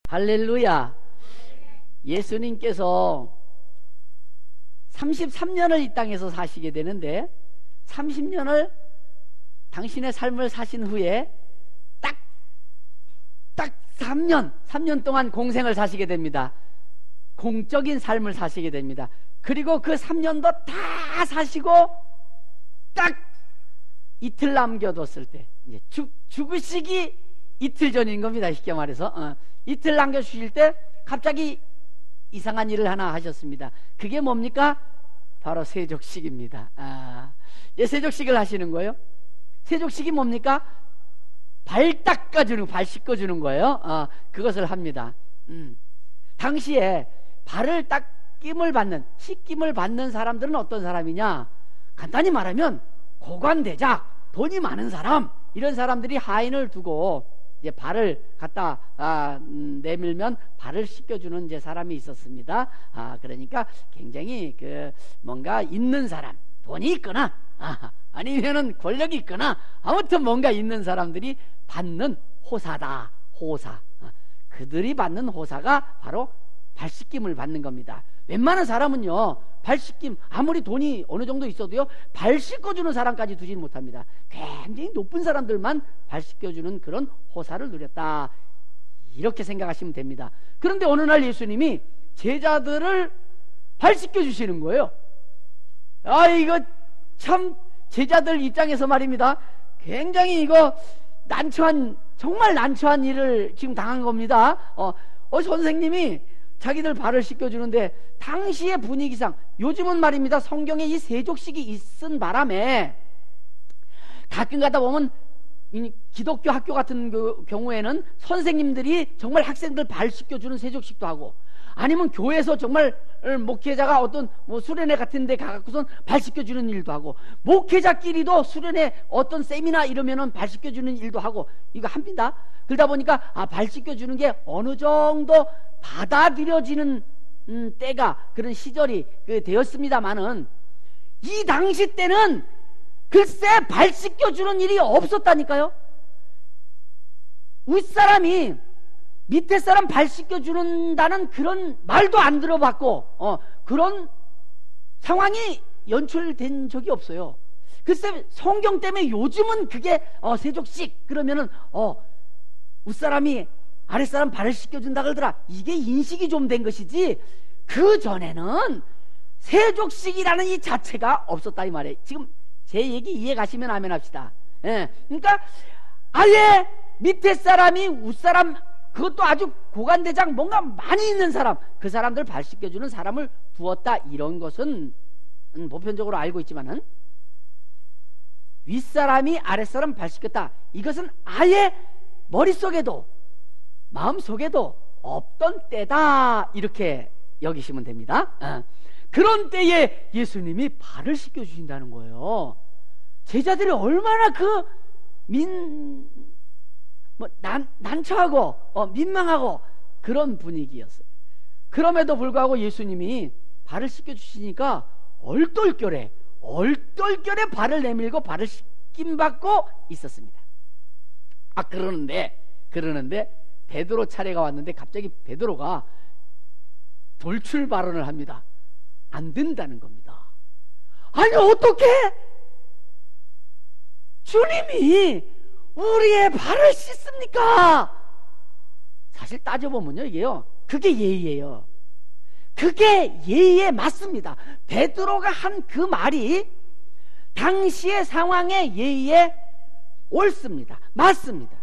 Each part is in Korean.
할렐루야. 예수님께서 33년을 이 땅에서 사시게 되는데 30년을 당신의 삶을 사신 후에 딱 3년 동안 공생을 사시게 됩니다. 공적인 삶을 사시게 됩니다. 그리고 그 3년도 다 사시고 딱 이틀 남겨뒀을 때 이제 죽으시기 이틀 전인 겁니다. 쉽게 말해서 이틀 남겨주실 때 갑자기 이상한 일을 하나 하셨습니다. 그게 뭡니까? 바로 세족식입니다. 이제 세족식을 하시는 거예요. 세족식이 뭡니까? 발 닦아주는, 발 씻겨주는 거예요. 그것을 합니다. 당시에 발을 닦임을 받는, 씻김을 받는 사람들은 어떤 사람이냐? 간단히 말하면 고관대작, 돈이 많은 사람, 이런 사람들이 하인을 두고 이제 발을 갖다 내밀면 발을 씻겨주는 이제 사람이 있었습니다. 그러니까 굉장히 뭔가 있는 사람, 돈이 있거나 아니면은 권력이 있거나 아무튼 뭔가 있는 사람들이 받는 호사다. 호사. 그들이 받는 호사가 바로 발 씻김을 받는 겁니다. 웬만한 사람은요, 발 씻김, 아무리 돈이 어느 정도 있어도요, 발 씻겨주는 사람까지 두지는 못합니다. 굉장히 높은 사람들만 발 씻겨주는 그런 호사를 누렸다, 이렇게 생각하시면 됩니다. 그런데 어느 날 예수님이 제자들을 발 씻겨주시는 거예요. 이거 참 제자들 입장에서 말입니다, 굉장히 이거 정말 난처한 일을 지금 당한 겁니다. 선생님이 자기들 발을 씻겨주는데 당시의 분위기상, 요즘은 말입니다, 성경에 이 세족식이 있은 바람에 가끔 가다 보면 기독교 학교 같은 경우에는 선생님들이 정말 학생들 발 씻겨주는 세족식도 하고, 아니면 교회에서 정말 목회자가 어떤 수련회 같은 데 가갖고선 발 씻겨주는 일도 하고, 목회자끼리도 수련회 어떤 세미나 이러면은 발 씻겨주는 일도 하고, 이거 합니다. 그러다 보니까 발 씻겨주는 게 어느 정도 받아들여지는 때가, 그런 시절이 되었습니다마는, 이 당시 때는 글쎄 발 씻겨주는 일이 없었다니까요. 윗사람이 밑에 사람 발 씻겨주는다는 그런 말도 안 들어봤고, 그런 상황이 연출된 적이 없어요. 글쎄 성경 때문에 요즘은 그게 세족식 그러면은 윗사람이 아랫사람 발을 씻겨준다 그러더라, 이게 인식이 좀 된 것이지, 그 전에는 세족식이라는 이 자체가 없었다 이 말이에요. 지금 제 얘기 이해 가시면 아멘 합시다. 그러니까 아예 밑에 사람이 윗사람, 그것도 아주 고관대장 뭔가 많이 있는 사람, 그 사람들 발 씻겨주는 사람을 두었다, 이런 것은 보편적으로 알고 있지만은, 윗사람이 아랫사람 발 씻겼다, 이것은 아예 머릿속에도 마음속에도 없던 때다, 이렇게 여기시면 됩니다. 그런 때에 예수님이 발을 씻겨주신다는 거예요. 제자들이 얼마나 난처하고 민망하고 그런 분위기였어요. 그럼에도 불구하고 예수님이 발을 씻겨주시니까 얼떨결에 발을 내밀고 발을 씻김받고 있었습니다. 그러는데 베드로 차례가 왔는데 갑자기 베드로가 돌출 발언을 합니다. 안 된다는 겁니다. 아니 어떻게 주님이 우리의 발을 씻습니까? 사실 따져보면요, 이게요, 그게 예의예요. 그게 예의에 맞습니다. 베드로가 한 그 말이 당시의 상황의 예의에 옳습니다. 맞습니다.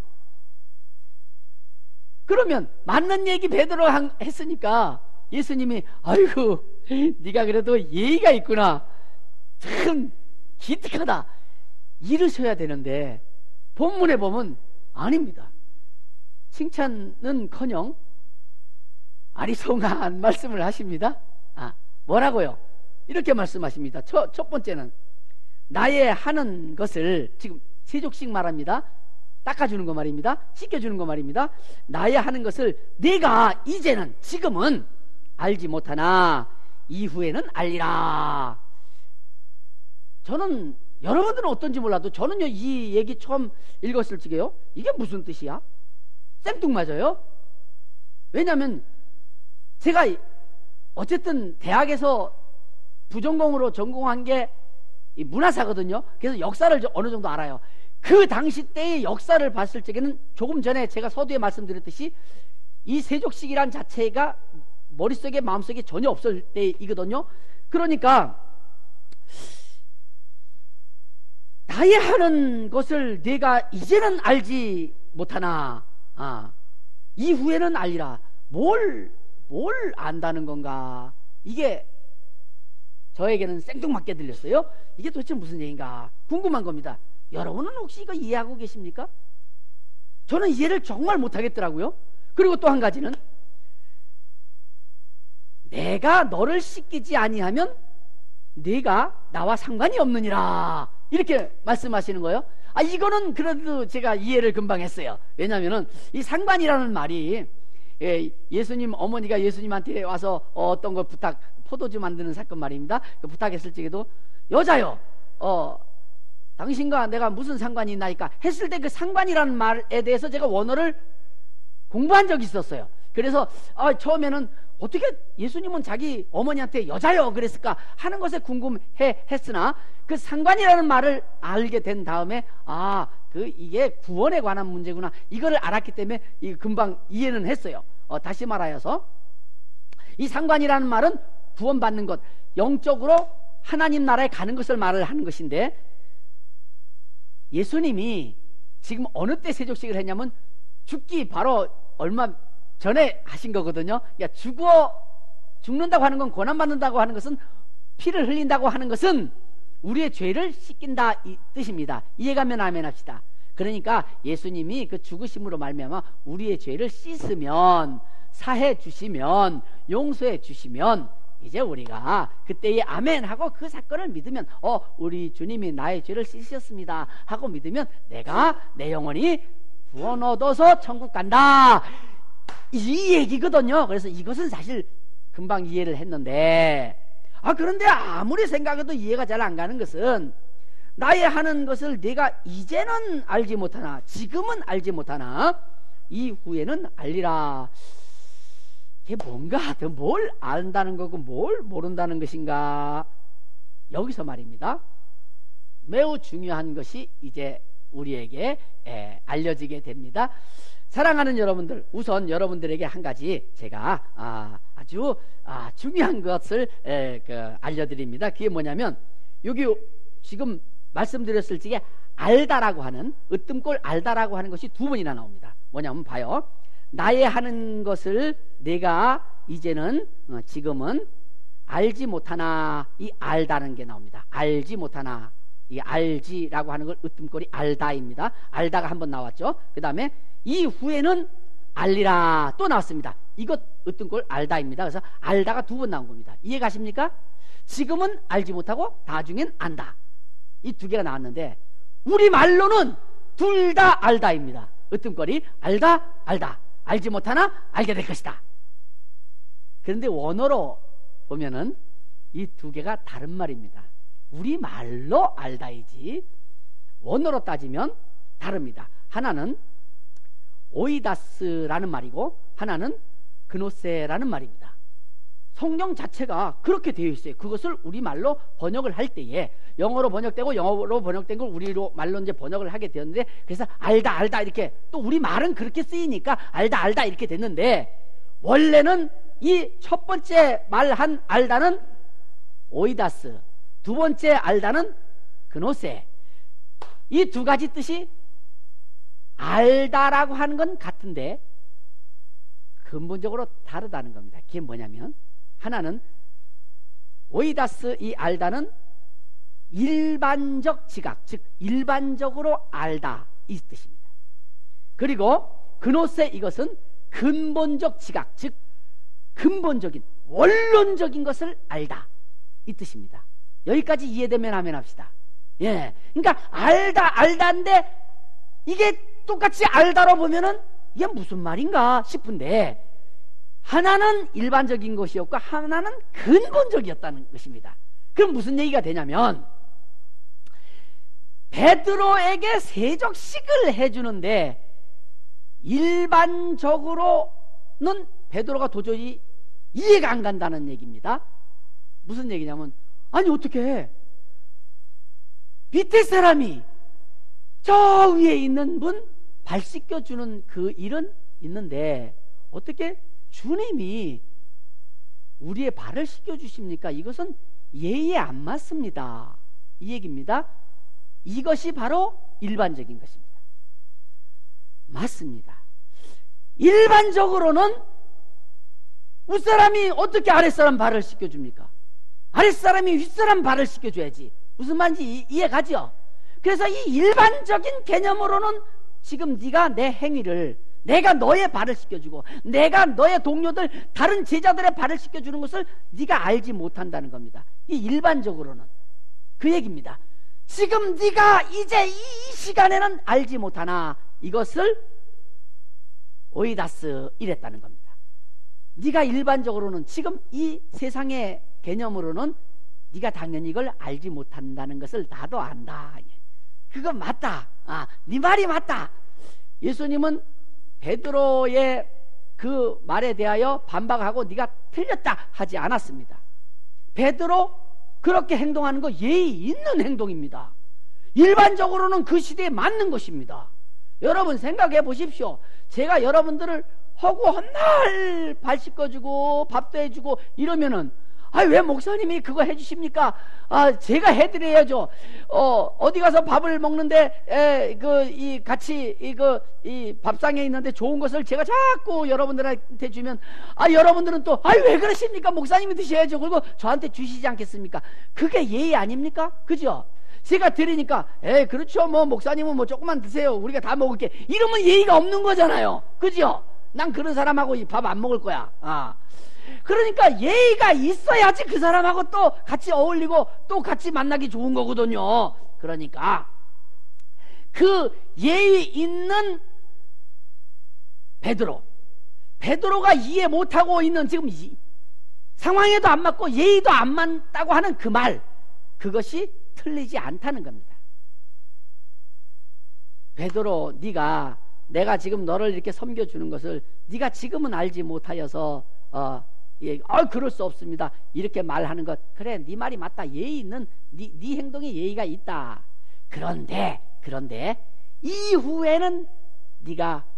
그러면 맞는 얘기 베드로가 했으니까 예수님이 아이고 네가 그래도 예의가 있구나, 참 기특하다, 이러셔야 되는데 본문에 보면 아닙니다. 칭찬은커녕 아리송한 말씀을 하십니다. 뭐라고요? 이렇게 말씀하십니다. 첫 번째는 나의 하는 것을, 지금 세족식 말합니다. 닦아주는 거 말입니다. 씻겨주는 거 말입니다. 나의 하는 것을 내가 이제는, 지금은 알지 못하나 이후에는 알리라. 저는, 여러분들은 어떤지 몰라도 저는요, 이 얘기 처음 읽었을 적에요, 이게 무슨 뜻이야? 생뚱맞아요. 왜냐하면 제가 어쨌든 대학에서 부전공으로 전공한 게 이 문화사거든요. 그래서 역사를 어느 정도 알아요. 그 당시 때의 역사를 봤을 적에는 조금 전에 제가 서두에 말씀드렸듯이 이 세족식이란 자체가 머릿속에 마음속에 전혀 없을 때이거든요. 그러니까 나의 하는 것을 내가 이제는 알지 못하나 이후에는 알리라. 뭘 안다는 건가? 이게 저에게는 생뚱맞게 들렸어요. 이게 도대체 무슨 얘기인가 궁금한 겁니다. 여러분은 혹시 이거 이해하고 계십니까? 저는 이해를 정말 못하겠더라고요. 그리고 또 한 가지는 내가 너를 씻기지 아니하면 네가 나와 상관이 없느니라 이렇게 말씀하시는 거예요. 이거는 그래도 제가 이해를 금방 했어요. 왜냐하면 이 상관이라는 말이 예수님 어머니가 예수님한테 와서 어떤 거 부탁, 포도주 만드는 사건 말입니다. 그 부탁했을 적에도 여자요 당신과 내가 무슨 상관이 있나이까 했을 때 그 상관이라는 말에 대해서 제가 원어를 공부한 적이 있었어요. 그래서 처음에는 어떻게 예수님은 자기 어머니한테 여자요 그랬을까 하는 것에 궁금해 했으나 그 상관이라는 말을 알게 된 다음에 이게 구원에 관한 문제구나 이거를 알았기 때문에 금방 이해는 했어요. 다시 말하여서 이 상관이라는 말은 구원받는 것, 영적으로 하나님 나라에 가는 것을 말을 하는 것인데, 예수님이 지금 어느 때 세족식을 했냐면 죽기 바로 얼마 전에 하신 거거든요. 죽는다고 하는 건, 고난받는다고 하는 것은, 피를 흘린다고 하는 것은 우리의 죄를 씻긴다 이 뜻입니다. 이해가면 아멘 합시다. 그러니까 예수님이 그 죽으심으로 말미암아 우리의 죄를 씻으면, 사해 주시면, 용서해 주시면 이제 우리가 그때의 아멘 하고 그 사건을 믿으면 우리 주님이 나의 죄를 씻으셨습니다 하고 믿으면 내가 내 영혼이 구원 얻어서 천국 간다 이 얘기거든요. 그래서 이것은 사실 금방 이해를 했는데 그런데 아무리 생각해도 이해가 잘 안 가는 것은 나의 하는 것을 내가 이제는 알지 못하나 지금은 알지 못하나 이후에는 알리라. 이게 뭔가 뭘 안다는 거고 뭘 모른다는 것인가. 여기서 말입니다 매우 중요한 것이 이제 우리에게 알려지게 됩니다. 사랑하는 여러분들, 우선 여러분들에게 한 가지 제가 아주 중요한 것을 알려드립니다. 그게 뭐냐면 여기 지금 말씀드렸을 적에 알다라고 하는, 으뜸골 알다라고 하는 것이 두 번이나 나옵니다. 뭐냐면 봐요. 나의 하는 것을 내가 이제는 지금은 알지 못하나, 이 알다는 게 나옵니다. 알지 못하나, 이 알지라고 하는 걸 으뜸골이 알다입니다. 알다가 한 번 나왔죠. 그 다음에 이후에는 알리라 또 나왔습니다. 이것 으뜸골 알다입니다. 그래서 알다가 두 번 나온 겁니다. 이해 가십니까? 지금은 알지 못하고 나중엔 안다. 이 두 개가 나왔는데 우리 말로는 둘 다 알다입니다. 으뜸골이 알다 알지 못하나 알게 될 것이다. 그런데 원어로 보면은 이 두 개가 다른 말입니다. 우리 말로 알다이지 원어로 따지면 다릅니다. 하나는 오이다스라는 말이고 하나는 그노세라는 말입니다. 성경 자체가 그렇게 되어 있어요. 그것을 우리말로 번역을 할 때에 영어로 번역되고 영어로 번역된 걸 우리로 말로 이제 번역을 하게 되었는데, 그래서 알다 이렇게, 또 우리말은 그렇게 쓰이니까 알다 이렇게 됐는데, 원래는 이 첫 번째 말한 알다는 오이다스, 두 번째 알다는 그노세, 이 두 가지 뜻이 알다라고 하는 건 같은데 근본적으로 다르다는 겁니다. 그게 뭐냐면 하나는 오이다스, 이 알다는 일반적 지각, 즉 일반적으로 알다 이 뜻입니다. 그리고 그노세, 이것은 근본적 지각, 즉 근본적인 원론적인 것을 알다 이 뜻입니다. 여기까지 이해되면 하면 합시다. 그러니까 알다인데 이게 똑같이 알다로 보면은 이게 무슨 말인가 싶은데, 하나는 일반적인 것이었고 하나는 근본적이었다는 것입니다. 그럼 무슨 얘기가 되냐면, 베드로에게 세족식을 해주는데 일반적으로는 베드로가 도저히 이해가 안 간다는 얘기입니다. 무슨 얘기냐면, 아니 어떻게 밑에 사람이 저 위에 있는 분 발 씻겨주는 그 일은 있는데 어떻게 주님이 우리의 발을 씻겨주십니까? 이것은 예의에 안 맞습니다. 이 얘기입니다. 이것이 바로 일반적인 것입니다. 맞습니다. 일반적으로는 윗사람이 어떻게 아랫사람 발을 씻겨줍니까? 아랫사람이 윗사람 발을 씻겨줘야지. 무슨 말인지 이해가죠? 그래서 이 일반적인 개념으로는 지금 네가 내 행위를, 내가 너의 발을 씻겨주고 내가 너의 동료들 다른 제자들의 발을 씻겨주는 것을 네가 알지 못한다는 겁니다. 이 일반적으로는 그 얘기입니다. 지금 네가 이제 이 시간에는 알지 못하나 이것을 오이다스 이랬다는 겁니다. 네가 일반적으로는 지금 이 세상의 개념으로는 네가 당연히 이걸 알지 못한다는 것을 나도 안다. 그거 맞다. 네 말이 맞다. 예수님은 베드로의 그 말에 대하여 반박하고 네가 틀렸다 하지 않았습니다. 베드로 그렇게 행동하는 거 예의 있는 행동입니다. 일반적으로는 그 시대에 맞는 것입니다. 여러분 생각해 보십시오. 제가 여러분들을 허구 헛날 발 씻겨주고 밥도 해주고 이러면은 왜 목사님이 그거 해주십니까? 제가 해드려야죠. 어디 가서 밥을 먹는데, 같이, 이 밥상에 있는데 좋은 것을 제가 자꾸 여러분들한테 주면, 여러분들은 또, 왜 그러십니까? 목사님이 드셔야죠. 그리고 저한테 주시지 않겠습니까? 그게 예의 아닙니까? 그죠? 제가 드리니까, 그렇죠. 목사님은 조금만 드세요. 우리가 다 먹을게. 이러면 예의가 없는 거잖아요. 그죠? 난 그런 사람하고 밥 안 먹을 거야. 그러니까 예의가 있어야지 그 사람하고 또 같이 어울리고 또 같이 만나기 좋은 거거든요. 그러니까 그 예의 있는 베드로가 이해 못하고 있는 지금 상황에도 안 맞고 예의도 안 맞다고 하는 그 말, 그것이 틀리지 않다는 겁니다. 베드로, 내가 지금 너를 이렇게 섬겨주는 것을 네가 지금은 알지 못하여서 그럴 수 없습니다. 이렇게 말하는 것, 그래, 네 말이 맞다. 예의 있는, 네 행동에 예의가 있다. 그런데 이후에는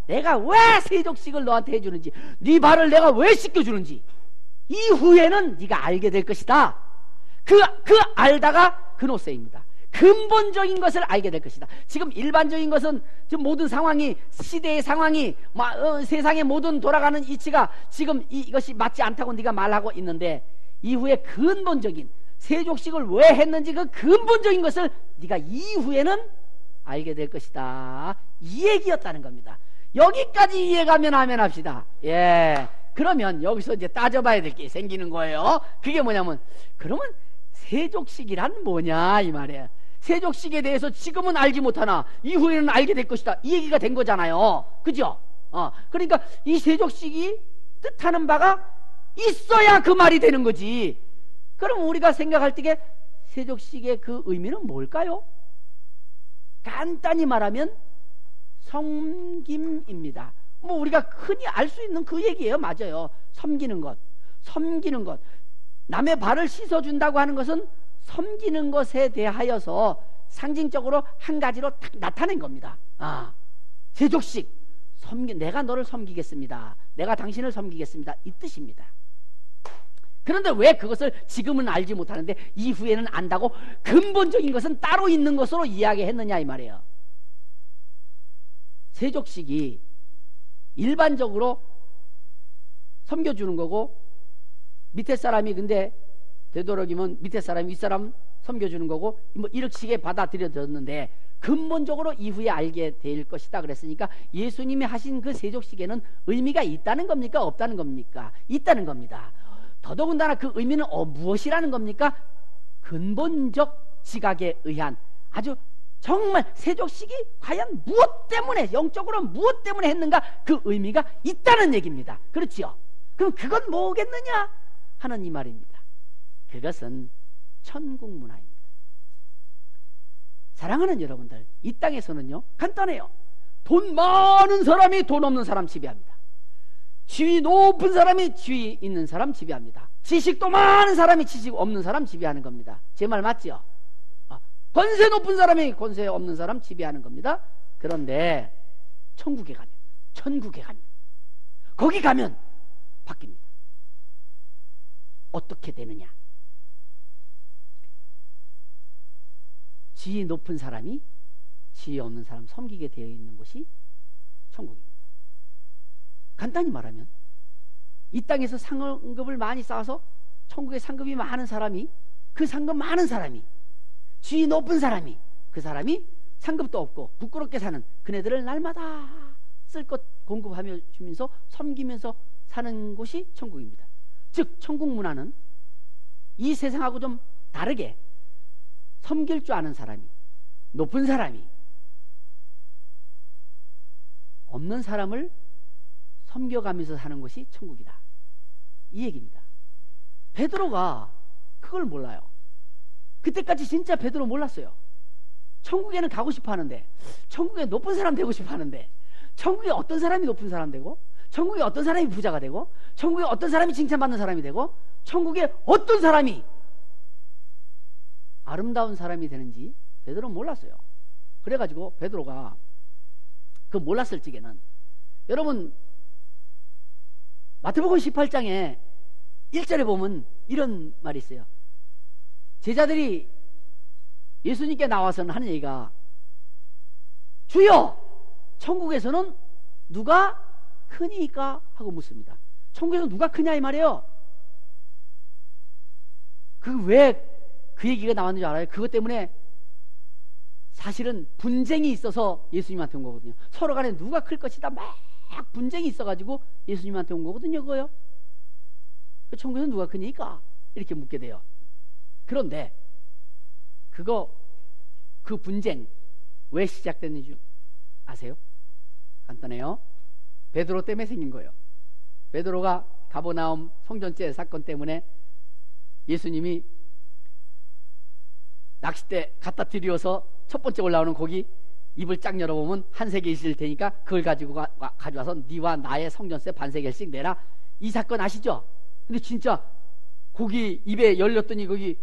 내가 왜 세족식을 너한테 해주는지, 네 발을 내가 왜 씻겨주는지 이후에는 네가 알게 될 것이다. 그 알다가 그노세입니다. 근본적인 것을 알게 될 것이다. 지금 일반적인 것은 지금 모든 상황이, 시대의 상황이, 세상의 모든 돌아가는 이치가 지금 이것이 맞지 않다고 네가 말하고 있는데, 이후에 근본적인 세족식을 왜 했는지 그 근본적인 것을 네가 이후에는 알게 될 것이다. 이 얘기였다는 겁니다. 여기까지 이해가면 아멘 합시다. 그러면 여기서 이제 따져봐야 될 게 생기는 거예요. 그게 뭐냐면, 그러면 세족식이란 뭐냐 이 말이에요. 세족식에 대해서 지금은 알지 못하나 이후에는 알게 될 것이다. 이 얘기가 된 거잖아요. 그죠? 그러니까 이 세족식이 뜻하는 바가 있어야 그 말이 되는 거지. 그럼 우리가 생각할 때에 세족식의 그 의미는 뭘까요? 간단히 말하면 섬김입니다. 우리가 흔히 알 수 있는 그 얘기예요. 맞아요. 섬기는 것. 남의 발을 씻어준다고 하는 것은 섬기는 것에 대하여서 상징적으로 한 가지로 딱 나타낸 겁니다. 세족식, 내가 너를 섬기겠습니다. 내가 당신을 섬기겠습니다. 이 뜻입니다. 그런데 왜 그것을 지금은 알지 못하는데 이후에는 안다고 근본적인 것은 따로 있는 것으로 이야기했느냐 이 말이에요. 세족식이 일반적으로 섬겨주는 거고, 밑에 사람이 근데 되도록이면 밑에 사람이 윗사람 섬겨주는 거고, 이렇게 받아들여졌는데 근본적으로 이후에 알게 될 것이다 그랬으니까 예수님이 하신 그 세족식에는 의미가 있다는 겁니까? 없다는 겁니까? 있다는 겁니다. 더더군다나 그 의미는 무엇이라는 겁니까? 근본적 지각에 의한, 아주 정말 세족식이 과연 무엇 때문에, 영적으로 무엇 때문에 했는가, 그 의미가 있다는 얘기입니다. 그렇지요? 그럼 그건 뭐겠느냐 하는 이 말입니다. 그것은 천국 문화입니다. 사랑하는 여러분들, 이 땅에서는요 간단해요. 돈 많은 사람이 돈 없는 사람 지배합니다. 지위 높은 사람이 지위 있는 사람 지배합니다. 지식도 많은 사람이 지식 없는 사람 지배하는 겁니다. 제 말 맞죠? 권세 높은 사람이 권세 없는 사람 지배하는 겁니다. 그런데 천국에 가면 거기 가면 바뀝니다. 어떻게 되느냐? 지위 높은 사람이 지위 없는 사람 섬기게 되어 있는 곳이 천국입니다. 간단히 말하면 이 땅에서 상급을 많이 쌓아서 천국에 상급이 많은 사람이, 그 상급 많은 사람이, 지위 높은 사람이, 그 사람이 상급도 없고 부끄럽게 사는 그네들을 날마다 쓸 것 공급하며 주면서 섬기면서 사는 곳이 천국입니다. 즉 천국 문화는 이 세상하고 좀 다르게 섬길 줄 아는 사람이, 높은 사람이 없는 사람을 섬겨가면서 사는 것이 천국이다, 이 얘기입니다. 베드로가 그걸 몰라요. 그때까지 진짜 베드로 몰랐어요. 천국에는 가고 싶어 하는데, 천국에 높은 사람 되고 싶어 하는데, 천국에 어떤 사람이 높은 사람 되고, 천국에 어떤 사람이 부자가 되고, 천국에 어떤 사람이 칭찬받는 사람이 되고, 천국에 어떤 사람이 아름다운 사람이 되는지 베드로는 몰랐어요. 그래가지고 베드로가 그 몰랐을 적에는, 여러분 마태복음 18장에 1절에 보면 이런 말이 있어요. 제자들이 예수님께 나와서는 하는 얘기가, 주여 천국에서는 누가 크니까 하고 묻습니다. 천국에서 누가 크냐 이 말이에요. 왜 그 얘기가 나왔는지 알아요? 그것 때문에 사실은 분쟁이 있어서 예수님한테 온 거거든요. 서로 간에 누가 클 것이다 막 분쟁이 있어가지고 예수님한테 온 거거든요. 그거요. 천국에서 누가 크니까 이렇게 묻게 돼요. 그런데 그 분쟁 왜 시작됐는지 아세요? 간단해요. 베드로 때문에 생긴 거예요. 베드로가 가버나움 성전죄 사건 때문에 예수님이 낚싯대 갖다 들여서 첫 번째 올라오는 고기 입을 쫙 열어보면 한 세계 있을 테니까 그걸 가지고 가져와서 네와 나의 성전세 반세겔씩 내라, 이 사건 아시죠? 근데 진짜 고기 입에 열렸더니 거기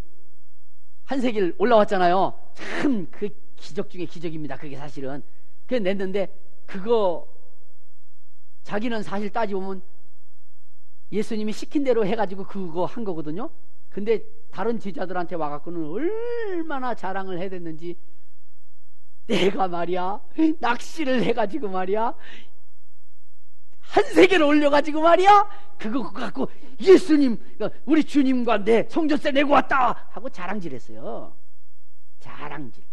한 세겔 올라왔잖아요. 참 그 기적 중에 기적입니다. 그게 사실은. 그래 냈는데 그거 자기는 사실 따지보면 예수님이 시킨 대로 해가지고 그거 한 거거든요. 근데 다른 제자들한테 와갖고는 얼마나 자랑을 해댔는지, 내가 말이야 낚시를 해가지고 말이야 한 세계를 올려가지고 말이야 그거 갖고 예수님, 우리 주님과 내 성전세 내고 왔다 하고 자랑질했어요. 자랑질.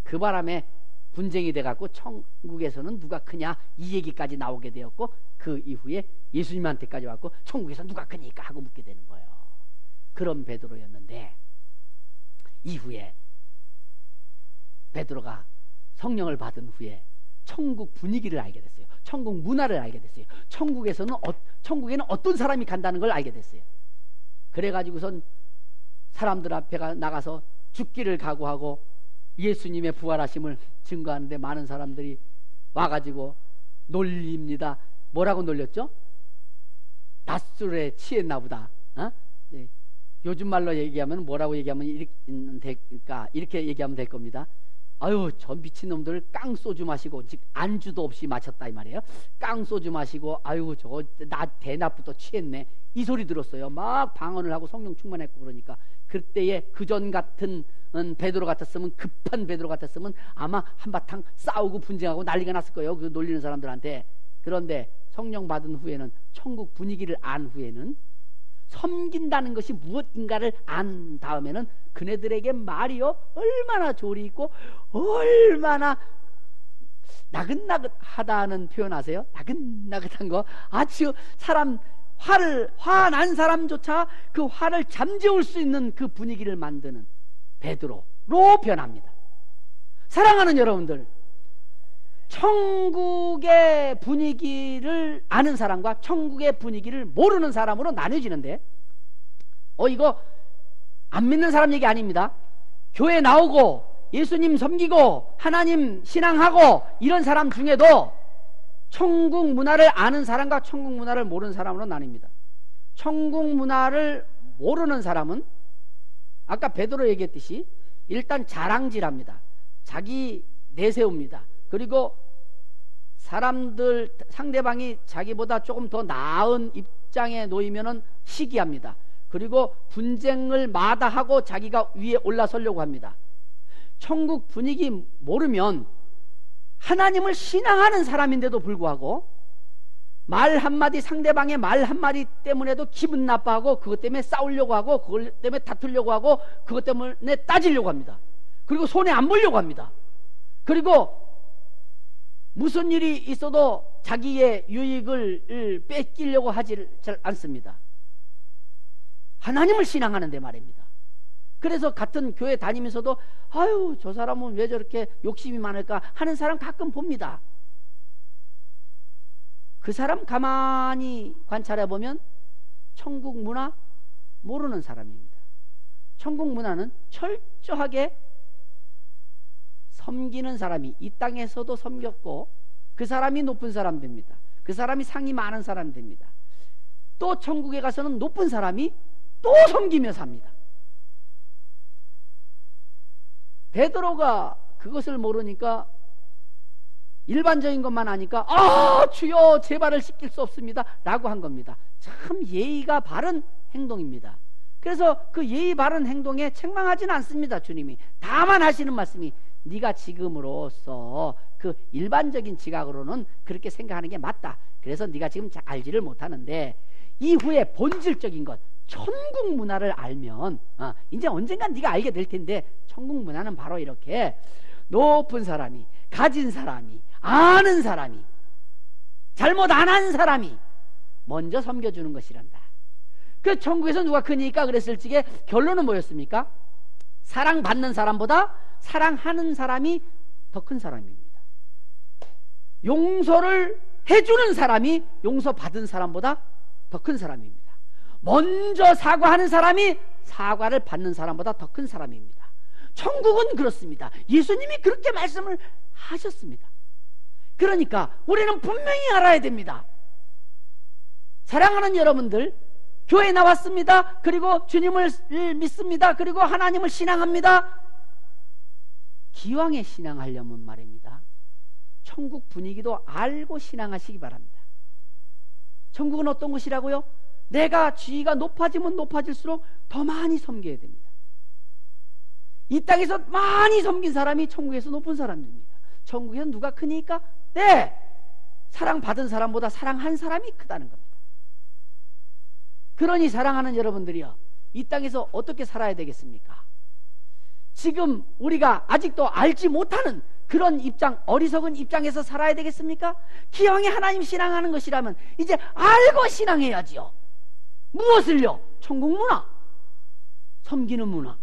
그 바람에 분쟁이 돼갖고 천국에서는 누가 크냐 이 얘기까지 나오게 되었고, 그 이후에 예수님한테까지 왔고 천국에서 누가 크니까 하고 묻게 되는 거예요. 그런 베드로였는데, 이후에 베드로가 성령을 받은 후에 천국 분위기를 알게 됐어요. 천국 문화를 알게 됐어요. 천국에는 어떤 사람이 간다는 걸 알게 됐어요. 그래가지고선 사람들 앞에 나가서 죽기를 각오하고 예수님의 부활하심을 증거하는데 많은 사람들이 와가지고 놀립니다. 뭐라고 놀렸죠? 낮술에 취했나 보다. 요즘 말로 얘기하면 뭐라고 얘기하면 될까? 이렇게 얘기하면 될 겁니다. 아유, 저 미친놈들 깡소주 마시고, 즉 안주도 없이 마셨다 이 말이에요. 깡소주 마시고, 아유 저거 대낮부터 취했네, 이 소리 들었어요. 막 방언을 하고 성령 충만했고. 그러니까 그때에 그전 같은 베드로 같았으면, 급한 베드로 같았으면 아마 한바탕 싸우고 분쟁하고 난리가 났을 거예요, 그 놀리는 사람들한테. 그런데 성령 받은 후에는, 천국 분위기를 안 후에는, 섬긴다는 것이 무엇인가를 안 다음에는 그네들에게 말이요 얼마나 조리 있고 얼마나 나긋나긋하다는 표현 아세요? 나긋나긋한 거. 아주 사람 화난 사람조차 그 화를 잠재울 수 있는 그 분위기를 만드는 베드로로 변합니다. 사랑하는 여러분들, 천국의 분위기를 아는 사람과 천국의 분위기를 모르는 사람으로 나뉘어지는데, 이거 안 믿는 사람 얘기 아닙니다. 교회 나오고 예수님 섬기고 하나님 신앙하고 이런 사람 중에도 천국 문화를 아는 사람과 천국 문화를 모르는 사람으로 나뉩니다. 천국 문화를 모르는 사람은 아까 베드로 얘기했듯이 일단 자랑질합니다. 자기 내세웁니다. 그리고 사람들, 상대방이 자기보다 조금 더 나은 입장에 놓이면은 시기합니다. 그리고 분쟁을 마다하고 자기가 위에 올라서려고 합니다. 천국 분위기 모르면 하나님을 신앙하는 사람인데도 불구하고 말 한마디, 상대방의 말 한마디 때문에도 기분 나빠하고 그것 때문에 싸우려고 하고 그것 때문에 다투려고 하고 그것 때문에 따지려고 합니다. 그리고 손해 안 보려고 합니다. 그리고 무슨 일이 있어도 자기의 유익을 뺏기려고 하지 않습니다. 하나님을 신앙하는데 말입니다. 그래서 같은 교회 다니면서도 아유 저 사람은 왜 저렇게 욕심이 많을까 하는 사람 가끔 봅니다. 그 사람 가만히 관찰해 보면 천국 문화 모르는 사람입니다. 천국 문화는 철저하게 섬기는 사람이 이 땅에서도 섬겼고 그 사람이 높은 사람 됩니다. 그 사람이 상이 많은 사람 됩니다. 또 천국에 가서는 높은 사람이 또 섬기며 삽니다. 베드로가 그것을 모르니까 일반적인 것만 아니까 아 주여 제 발을 씻길 수 없습니다 라고 한 겁니다. 참 예의가 바른 행동입니다. 그래서 그 예의 바른 행동에 책망하지는 않습니다. 주님이 다만 하시는 말씀이 네가 지금으로서 그 일반적인 지각으로는 그렇게 생각하는 게 맞다. 그래서 네가 지금 알지를 못하는데 이후에 본질적인 것 천국 문화를 알면 이제 언젠간 네가 알게 될 텐데 천국 문화는 바로 이렇게 높은 사람이 가진 사람이 아는 사람이 잘못 안 한 사람이 먼저 섬겨주는 것이란다. 그 천국에서 누가 크니까 그랬을 적에 결론은 뭐였습니까? 사랑받는 사람보다 사랑하는 사람이 더 큰 사람입니다. 용서를 해주는 사람이 용서받은 사람보다 더 큰 사람입니다. 먼저 사과하는 사람이 사과를 받는 사람보다 더 큰 사람입니다. 천국은 그렇습니다. 예수님이 그렇게 말씀을 하셨습니다. 그러니까 우리는 분명히 알아야 됩니다. 사랑하는 여러분들, 교회 나왔습니다. 그리고 주님을 믿습니다. 그리고 하나님을 신앙합니다. 기왕에 신앙하려면 말입니다, 천국 분위기도 알고 신앙하시기 바랍니다. 천국은 어떤 곳이라고요? 내가 지위가 높아지면 높아질수록 더 많이 섬겨야 됩니다. 이 땅에서 많이 섬긴 사람이 천국에서 높은 사람입니다. 천국에서 누가 크니까? 네, 사랑받은 사람보다 사랑한 사람이 크다는 겁니다. 그러니 사랑하는 여러분들이요, 이 땅에서 어떻게 살아야 되겠습니까? 지금 우리가 아직도 알지 못하는 그런 입장, 어리석은 입장에서 살아야 되겠습니까? 기왕에 하나님 신앙하는 것이라면 이제 알고 신앙해야지요. 무엇을요? 천국 문화, 섬기는 문화.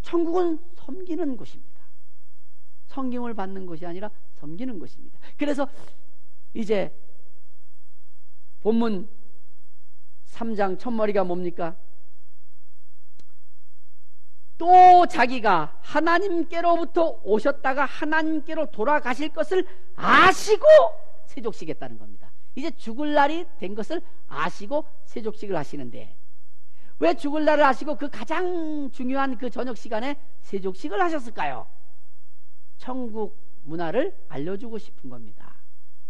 천국은 섬기는 곳입니다. 섬김을 받는 것이 아니라 섬기는 것입니다. 그래서 이제 본문 3장 첫머리가 뭡니까? 또 자기가 하나님께로부터 오셨다가 하나님께로 돌아가실 것을 아시고 세족시겠다는 겁니다. 이제 죽을 날이 된 것을 아시고 세족식을 하시는데, 왜 죽을 날을 아시고 그 가장 중요한 그 저녁 시간에 세족식을 하셨을까요? 천국 문화를 알려주고 싶은 겁니다.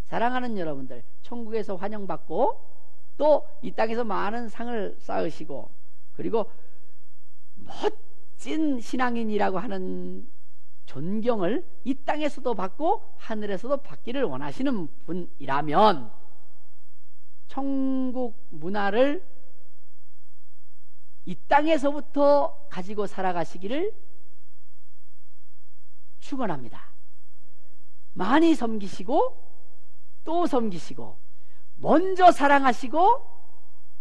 사랑하는 여러분들, 천국에서 환영받고 또 이 땅에서 많은 상을 쌓으시고 그리고 멋진 신앙인이라고 하는 존경을 이 땅에서도 받고 하늘에서도 받기를 원하시는 분이라면 천국 문화를 이 땅에서부터 가지고 살아가시기를 축원합니다. 많이 섬기시고 또 섬기시고, 먼저 사랑하시고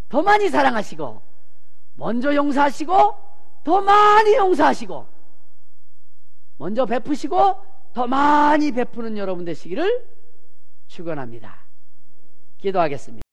더 많이 사랑하시고, 먼저 용서하시고 더 많이 용서하시고, 먼저 베푸시고 더 많이 베푸는 여러분 되시기를 축원합니다. 기도하겠습니다.